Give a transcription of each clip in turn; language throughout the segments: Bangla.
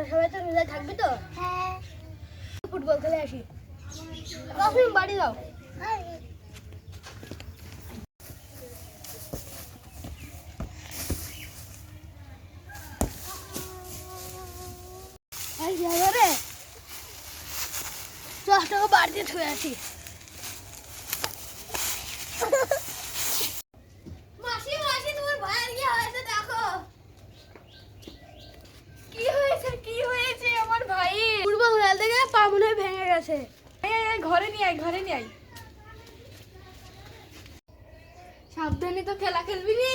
সবাই তো রোজা থাকবে তো? হ্যাঁ। ফুটবল খেলে আসি। তুমি বাড়ি যাও। রে টাকা বাড়িতে ছুঁয়ে আসি। মাসি মাসি তোমার ভাইয়ের কি হয়েছে দেখো। কি হয়েছে আমার ভাই? ফুটবল খেলতে গিয়ে পা মনে হয় ভেঙে গেছে। ঘরে নিয়ে আয়। সাবধানে তো খেলা খেলবি নি।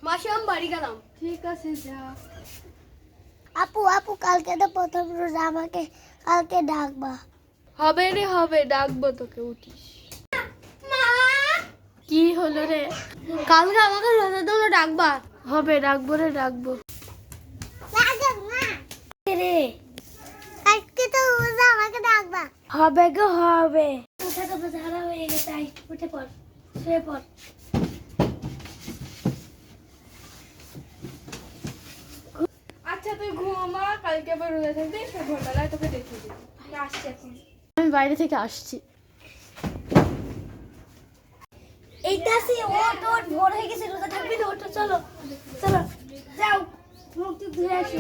মাসি আমি বাড়ি গেলাম। ঠিক আছে যা। আপু কালকে তো প্রথম রোজা, আমাকে কালকে ডাকবা। হবে ডাকবো তোকে, উঠিস। কি হলো রে? কালকে আমাকে রোজার জন্য ডাকবা। হবে, ডাকবো। রে আজকে তো রোজা, আমাকে ডাকবা। হবে গো হবে। উঠে তো ঝাড়া হয়ে গেছে, উঠে পড়, শুয়ে পড়। আচ্ছা তুই ঘুমা, কালকে আবার রোজা থাকবি, সে ভোরবেলায় তোকে দেখিয়ে দিবি। আসছি এখন, আমি বাইরে থেকে আসছি। এইটাছি ওট ভোর হয়ে গেছে, রোজা থাকবি না? ওঠো, চলো যাও, মুখ টুক ধুয়ে আসো।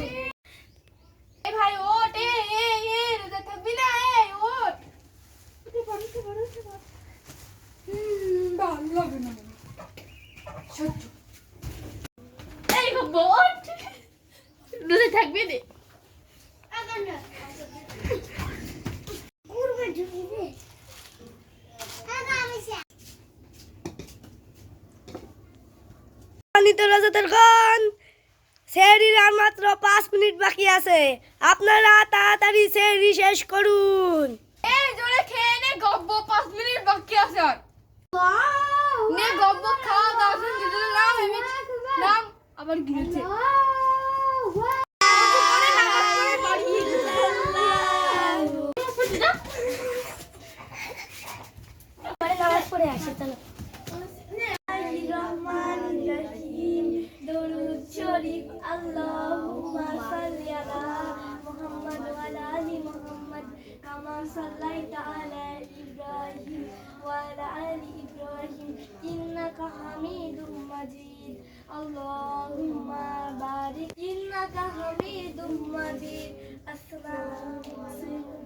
এই ভাই ওঠ, রোজা থাকবি না? ওঠ, উঠে পড়। ভালো লাগে না সহ্য। এই বাবা ওঠ, রোজা থাকবি না? সেহরির আর মাত্র 5 মিনিট বাকি আছে, আপনারা তাড়াতাড়ি সেহরি শেষ করুন। এই জোরে খেয়ে নে, গব্ব 5 মিনিট বাকি আছে। আর নে গব্ব খাওয়া দাওয়া শুন, দিদুর নাম আবার গিয়েছে। নামাজ পড়ে আসি, চলো। আল্লাহুম্মা সাল্লি আলা মুহাম্মাদ ওয়া আলা আলি মুহাম্মাদ কামা সাল্লাইতা আলা ইব্রাহিম ওয়া আলা আলি ইব্রাহিম ইন্নাকা হামিদুম মাজিদ। আল্লাহুম্মা বারিক ইন্নাকা হামিদুম মাজিদ। আসসালামু আলাইকুম।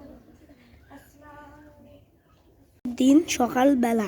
দিন সকালবেলা।